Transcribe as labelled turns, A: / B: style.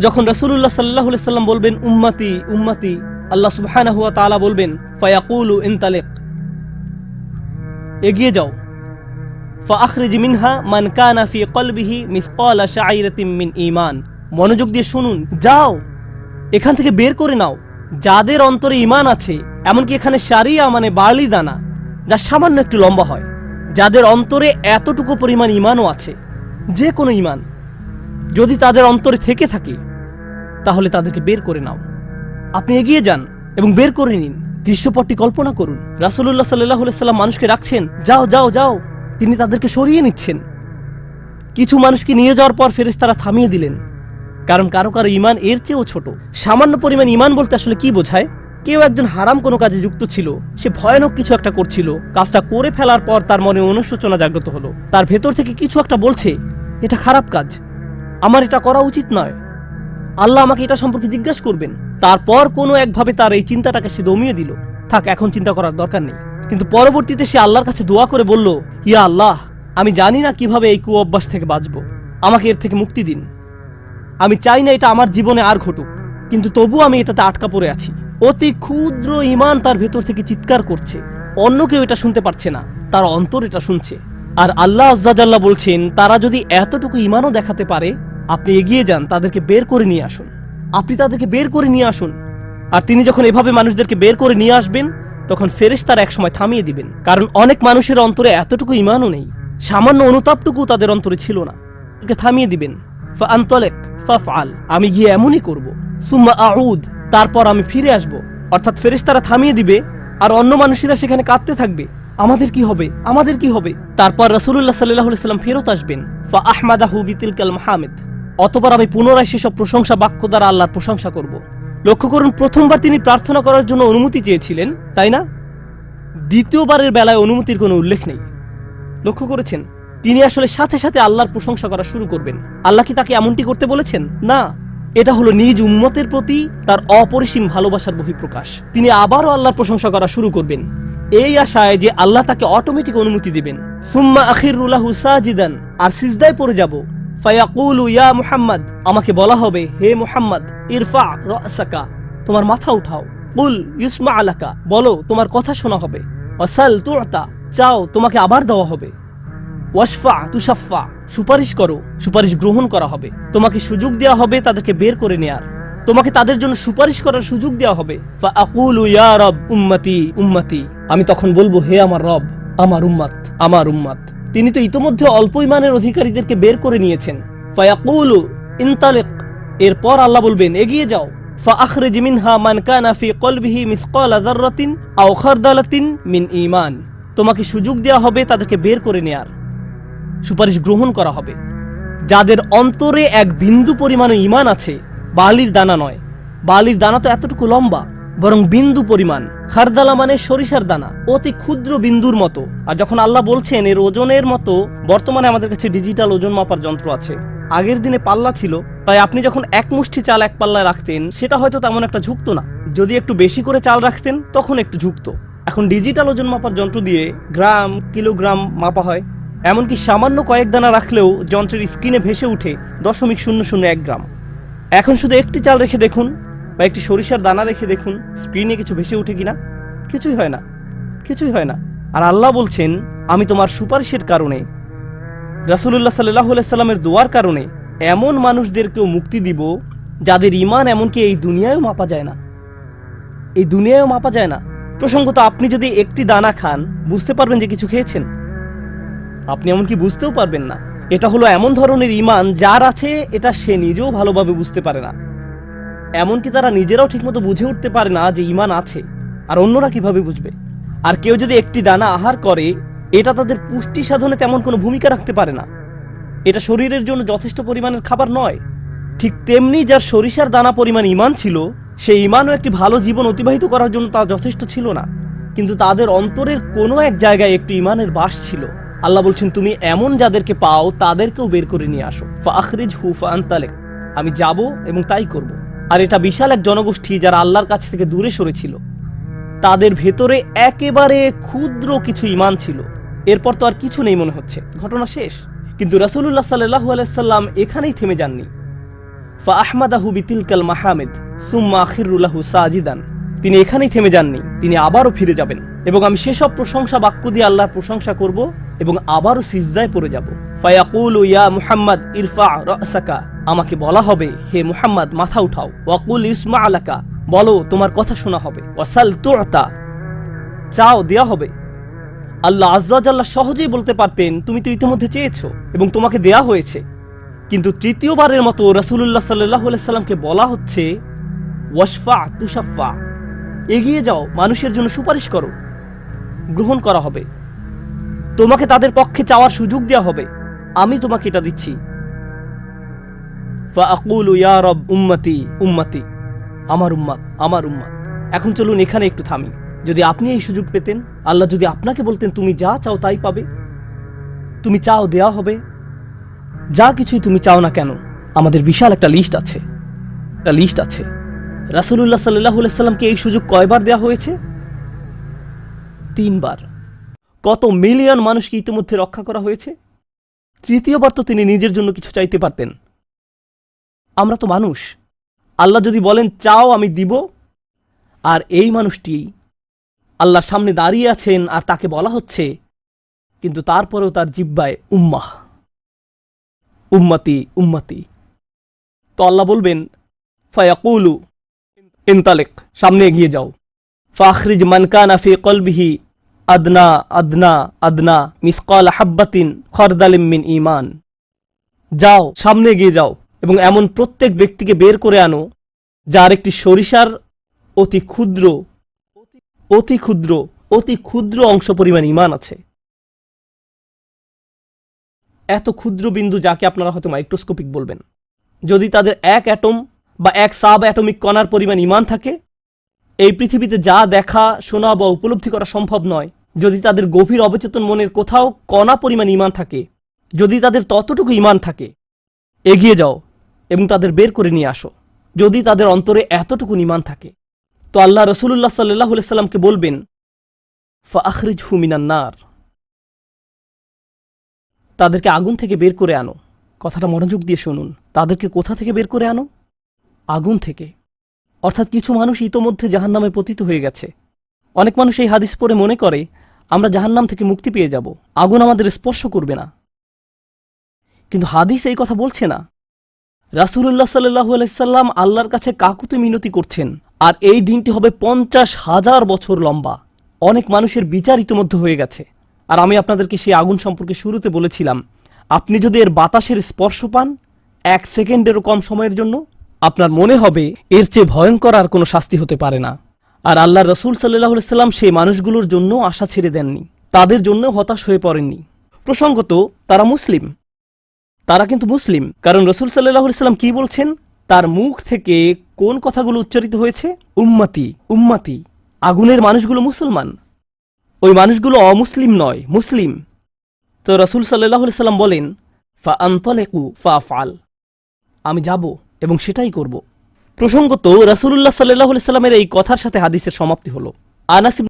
A: যখন রাসূলুল্লাহ সাল্লাল্লাহু আলাইহি সাল্লাম বলবেন উম্মতি উম্মতি, আল্লাহ সুবহানাহু ওয়া তাআলা বলবেন ফায়াকুলু ইনতালিক, এগিয়ে যাও, ফাআখরিজ মিনহা মান কানা ফি কলবিহি মিসকালা শাইরাতিন মিন ঈমান, মনোযোগ দিয়ে শুনুন, যাও এখান থেকে বের করে নাও যাদের অন্তরে ঈমান আছে, এমনকি এখানে শারিয়া মানে বার্লি দানা, যা সামান্য একটু লম্বা হয়, যাদের অন্তরে এতটুকু পরিমাণ ঈমানও আছে, যে কোনো ঈমান যদি তাদের অন্তরে থেকে থাকে তাহলে তাদেরকে বের করে নাও। আপনি এগিয়ে যান এবং বের করে নিন। দৃশ্যপটটি কল্পনা করুন, রাসূলুল্লাহ সাল্লাল্লাহু আলাইহি সাল্লাম মানুষকে রাখছেন, যাও যাও যাও, তিনি তাদেরকে সরিয়ে নিচ্ছেন। কিছু মানুষকে নিয়ে যাওয়ার পর ফেরেশতারা থামিয়ে দিলেন, কারণ কারো কারো ঈমান এর চেয়েও ছোট। সামান্য পরিমাণ ঈমান বলতে আসলে কি বোঝায়? কেউ একজন হারাম কোনো কাজে যুক্ত ছিল, সে ভয়ানক কিছু একটা করছিল, কাজটা করে ফেলার পর তার মনে অনুশোচনা জাগ্রত হলো, তার ভেতর থেকে কিছু একটা বলছে এটা খারাপ কাজ, আমার এটা করা উচিত নয়, আল্লাহ আমাকে এটা সম্পর্কে জিজ্ঞাসা করবেন। তারপর কোনো একভাবে তার এই চিন্তাটাকে সে দমিয়ে দিল, থাক এখন চিন্তা করার দরকার নেই। কিন্তু পরবর্তীতে সে আল্লাহর কাছে দোয়া করে বলল, ইয়া আল্লাহ, আমি জানি না কিভাবে এই কুঅভ্যাস থেকে বাঁচবো, আমাকে এর থেকে মুক্তি দিন। আমি চাই না এটা আমার জীবনে আর ঘটুক, কিন্তু তবু আমি এটাতে আটকা পড়ে আছি। অতি ক্ষুদ্র ঈমান তার ভেতর থেকে চিৎকার করছে, অন্য কেউ এটা শুনতে পারছে না, তার অন্তর এটা শুনছে। আর আল্লাহ আজ্জা জাল্লা বলছেন, তারা যদি এতটুকু ঈমানও দেখাতে পারে, আপনি এগিয়ে যান, তাদেরকে বের করে নিয়ে আসুন, আপনি তাদেরকে বের করে নিয়ে আসুন। আর তিনি যখন এভাবে মানুষদেরকে বের করে নিয়ে আসবেন, তখন ফেরেশতারা একসময় থামিয়ে দিবেন, কারণ অনেক মানুষের অন্তরে এতটুকু ঈমানও নেই, সামান্য অনুতাপটুকু তাদের অন্তরে ছিল না। থামিয়ে দিবেন, ফাআনতালিক ফাফআল, আমি গিয়ে এমনই করব, সুম্মা আউদ, তারপর আমি ফিরে আসব। অর্থাৎ ফেরেশতারা থামিয়ে দিবে, আর অন্য মানুষেরা সেখানে কাঁদতে থাকবে, আমাদের কি হবে, আমাদের কি হবে। তারপর রাসূলুল্লাহ সাল্লাল্লাহু আলাইহি সাল্লাম ফেরত আসবেন, ফাআহমাদাহু বিতিলকাল মাহামিদ, অতঃপর আমি পুনরায় সেসব প্রশংসা বাক্য দ্বারা আল্লাহর প্রশংসা করব। লক্ষ্য করুন, প্রথমবার তিনি প্রার্থনা করার জন্য অনুমতি চেয়েছিলেন, তাই না? দ্বিতীয়বারের বেলায় অনুমতির কোনো উল্লেখ নেই। লক্ষ্য করেছেন, তিনি আসলে সাথে সাথে আল্লাহর প্রশংসা করা শুরু করবেন। আল্লাহ কি তাকে এমনটি করতে বলেছেন? না, এটা হলো নিজ উম্মতের প্রতি তার অপরিসীম ভালোবাসার বহিঃপ্রকাশ। তিনি আবারও আল্লাহর প্রশংসা করা শুরু করবেন, এই আশায় যে আল্লাহ তাকে অটোমেটিক অনুমতি দিবেন। সুম্মা আখিরু লাহু সাজিদান, আর সিজদায় পড়ে যাব। ফায়াকুলু ইয়া মুহাম্মদ, আমাকে বলা হবে, হে মুহাম্মদ, ইরফা রাসাকা, তোমার মাথা উঠাও। কুল ইউসমা আলাকা, বলো তোমার কথা শোনা হবে। ওয়াসাল তুতা, চাও তোমাকে আবার দেওয়া হবে। ওয়াশফা তুশাফা, সুপারিশ করো, সুপারিশ গ্রহণ করা হবে। তোমাকে সুযোগ দেওয়া হবে তাদেরকে বের করে নেয়ার, তোমাকে তাদের জন্য সুপারিশ করার সুযোগ দেওয়া হবে। ফাআকুলু ইয়া রব উম্মতি উম্মতি, আমি তখন বলবো, হে আমার রব, আমার উম্মত, আমার উম্মত। তিনি তো ইতোমধ্যে অল্প ঈমানের অধিকারীদেরকে বের করে নিয়েছেন। ফায়াকুলু ইনতালিক, এরপর আল্লাহ বলবেন, এগিয়ে যাও। ফাআখরিজ মিনহা মান কানা ফি কলবিহি মিসকালা যাররাতিন আও খারদালাতিন মিন ঈমান, তোমাকে সুযোগ দেওয়া হবে তাদেরকে বের করে নেয়ার, সুপারিশ গ্রহণ করা হবে। যাদের অন্তরে এক বিন্দু পরিমাণ ঈমান আছে, বালির দানা নয়, বালির দানা তো এতটুকু লম্বা, বরং বিন্দু পরিমাণ। খারদালা মানে সরিষার দানা, অতি ক্ষুদ্র বিন্দুর মতো। আর যখন আল্লাহ বলছেন এর ওজনের মতো, বর্তমানে আমাদের কাছে ডিজিটাল ওজন মাপার যন্ত্র আছে, আগের দিনে পাল্লা ছিল, তাই আপনি যখন এক মুষ্টি চাল এক পাল্লায় রাখতেন, সেটা হয়তো তেমন একটা ঝুঁকতো না। যদি একটু বেশি করে চাল রাখতেন, তখন একটু ঝুঁকতো। এখন ডিজিটাল ওজন মাপার যন্ত্র দিয়ে গ্রাম, কিলোগ্রাম মাপা হয়। এমনকি সামান্য কয়েক দানা রাখলেও যন্ত্রের স্ক্রিনে ভেসে উঠে 0.001 গ্রাম। এখন শুধু একটি চাল রেখে দেখুন, বা একটি সরিষার দানা রেখে দেখুন, স্ক্রিনে কিছু ভেসে উঠে কিনা? কিছুই হয় না, কিছুই হয় না। আর আল্লাহ বলছেন, আমি তোমার সুপারিশের কারণে, রাসূলুল্লাহ সাল্লাল্লাহু আলাইহি সাল্লামের দোয়ার কারণে এমন মানুষদেরকেও মুক্তি দিব যাদের ঈমান এমনকি এই দুনিয়ায়ও মাপা যায় না, এই দুনিয়ায়ও মাপা যায় না। প্রসঙ্গত, আপনি যদি একটি দানা খান, বুঝতে পারবেন যে কিছু খেয়েছেন? আপনি এমনকি বুঝতেও পারবেন না। এটা হলো এমন ধরনের ঈমান যার আছে, এটা সে নিজেও ভালোভাবে বুঝতে পারে না, এমনকি তারা নিজেরাও ঠিকমতো বুঝে উঠতে পারে না যে ঈমান আছে, আর অন্যরা কিভাবে বুঝবে? আর কেউ যদি একটি দানা আহার করে, এটা তাদের পুষ্টি সাধনে তেমন কোনো ভূমিকা রাখতে পারে না, এটা শরীরের জন্য যথেষ্ট পরিমাণের খাবার নয়। ঠিক তেমনি যার সরিষার দানা পরিমাণ ঈমান ছিল, সেই ঈমানও একটি ভালো জীবন অতিবাহিত করার জন্য তা যথেষ্ট ছিল না, কিন্তু তাদের অন্তরের কোনো এক জায়গায় একটু ঈমানের বাস ছিল। আল্লাহ বলছেন, তুমি এমন যাদেরকে পাও তাদেরকেও বের করে নিয়ে আসো। ফাআখরিজহু ফাআনতালিক, আমি যাব এবং তাই করব। আর এটা বিশাল এক জনগোষ্ঠী যারা আল্লাহর কাছ থেকে দূরে সরেছিল, তাদের ভেতরে একেবারে ক্ষুদ্র কিছু ঈমান ছিল। এরপর তো আর কিছু নেই মনে হচ্ছে, ঘটনা শেষ। কিন্তু রাসূলুল্লাহ সাল্লাল্লাহু আলাইহি সাল্লাম এখানেই থেমে যাননি। ফাআহমাদাহু বিতিলকাল মাহামিদ সুম্মা আখিরু লাহু সাজিদান। তিনি এখানেই থেমে যাননি, তিনি আবারও ফিরে যাবেন এবং আমি সেসব প্রশংসা বাক্য দিয়ে আল্লাহর প্রশংসা করব এবং আবারও সিজদায় পড়ে যাব। ফায়াকুলু ইয়া মুহাম্মদ ইরফা রাসাকা, আমাকে বলা হবে হে মুহাম্মদ মাথা উঠাও। ওয়াকুল ইসমা আলাকা, বলো তোমার কথা শোনা হবে। ওয়াসাল তুতা, চাও দেয়া হবে। আল্লাহ আজ্জা ওয়া জাল্লা সহজেই বলতে পারতেন তুমি তো ইতিমধ্যে চেয়েছো এবং তোমাকে দেয়া হয়েছে, কিন্তু তৃতীয়বারের মতো রাসূলুল্লাহ সাল্লাল্লাহু আলাইহি সাল্লামকে বলা হচ্ছে ওয়াশফা তুশাফা, এগিয়ে যাও, মানুষের জন্য সুপারিশ করো, গ্রহণ করা হবে, তোমাকে তাদের পক্ষে চাওয়ার সুযোগ দেওয়া হবে, আমি তোমাকে এটা দিচ্ছি। ফাআকুলু ইয়া রব উম্মতি উম্মতি, আমার উম্মত আমার উম্মত। এখন চলুন এখানে একটু থামি। যদি আপনি এই সুযোগ পেতেন, আল্লাহ যদি আপনাকে বলতেন তুমি যা চাও তাই পাবে, তুমি চাও দেয়া হবে, যা কিছুই তুমি চাও না কেন, আমাদের বিশাল একটা লিস্ট আছে। রাসূলুল্লাহ সাল্লাল্লাহু আলাইহি সাল্লামকে এই সুযোগ কয়বার দেয়া হয়েছে? 3 বার। কত মিলিয়ন মানুষকে ইতিমধ্যে রক্ষা করা হয়েছে। তৃতীয়বার তো তিনি নিজের জন্য কিছু চাইতে পারতেন। আমরা তো মানুষ, আল্লাহ যদি বলেন চাও আমি দিব, আর এই মানুষটি আল্লাহর সামনে দাঁড়িয়ে আছেন আর তাকে বলা হচ্ছে, কিন্তু তারপরেও তার জিহ্বায় উম্মাহ উম্মতি উম্মতি। তো আল্লাহ বলবেন ফায়াকুলু ইনতালিক, সামনে এগিয়ে যাও। ফাখরিজ মান কানা ফি কলবিহি আদনা আদনা আদনা মিসকাল হাব্বাতিন খরদালিম মিন ঈমান। যাও, সামনে এগিয়ে যাও এবং এমন প্রত্যেক ব্যক্তিকে বের করে আনো যার একটি সরিষার অতি ক্ষুদ্র অতি ক্ষুদ্র অতি ক্ষুদ্র অংশ পরিমাণ ঈমান আছে। এত ক্ষুদ্র বিন্দু যাকে আপনারা হয়তো মাইক্রোস্কোপিক বলবেন, যদি তাদের এক অ্যাটম বা এক সাব অ্যাটমিক কণার পরিমাণ ঈমান থাকে, এই পৃথিবীতে যা দেখা শোনা বা উপলব্ধি করা সম্ভব নয়, যদি তাদের গভীর অবচেতন মনের কোথাও কণা পরিমাণ ঈমান থাকে, যদি তাদের ততটুকু ঈমান থাকে, এগিয়ে যাও এবং তাদের বের করে নিয়ে আসো। যদি তাদের অন্তরে এতটুকু ঈমান থাকে, তো আল্লাহ রাসূলুল্লাহ সাল্লাল্লাহু আলাইহি সাল্লামকে বলবেন ফাআখরিজহু মিনান নার, তাদেরকে আগুন থেকে বের করে আনো। কথাটা মনোযোগ দিয়ে শুনুন, তাদেরকে কোথা থেকে বের করে আনো? আগুন থেকে। অর্থাৎ কিছু মানুষ ইতোমধ্যে জাহান্নামে পতিত হয়ে গেছে। অনেক মানুষ এই হাদিস পড়ে মনে করে আমরা জাহান্নাম থেকে মুক্তি পেয়ে যাব, আগুন আমাদের স্পর্শ করবে না। কিন্তু হাদিস এই কথা বলছে না। রাসূলুল্লাহ সাল্লাল্লাহু আলাইহি সাল্লাম আল্লাহর কাছে কাকুতি মিনতি করছেন, আর এই দিনটি হবে 50,000 বছর লম্বা। অনেক মানুষের বিচার ইতোমধ্যে হয়ে গেছে। আর আমি আপনাদেরকে সেই আগুন সম্পর্কে শুরুতে বলেছিলাম, আপনি যদি এর বাতাসের স্পর্শ পান 1 সেকেন্ডেরও কম সময়ের জন্য, আপনার মনে হবে এর চেয়ে ভয়ঙ্কর আর কোনো শাস্তি হতে পারে না। আর আল্লাহ রাসূল সাল্লাল্লাহু আলাইহি সাল্লাম সেই মানুষগুলোর জন্য আশা ছেড়ে দেননি, তাদের জন্য হতাশ হয়ে পড়েননি। প্রসঙ্গত তারা মুসলিম, তারা কিন্তু মুসলিম, কারণ রাসূল সাল্লাল্লাহু আলাইহি সাল্লাম কি বলছেন, তার মুখ থেকে কোন কথাগুলো উচ্চারিত হয়েছে? উম্মতি উম্মতি। আগুনের মানুষগুলো মুসলমান, ওই মানুষগুলো অমুসলিম নয়, মুসলিম। তো রাসূল সাল্লাল্লাহু আলাইহি সাল্লাম বলেন ফাআনতালিকু ফাআফআল, আমি যাব এবং সেটাই করব। প্রসঙ্গত রাসূলুল্লাহ সাল্লাল্লাহু আলাইহি সাল্লামের এই কথার সাথে হাদিসের সমাপ্তি হলো। আনাস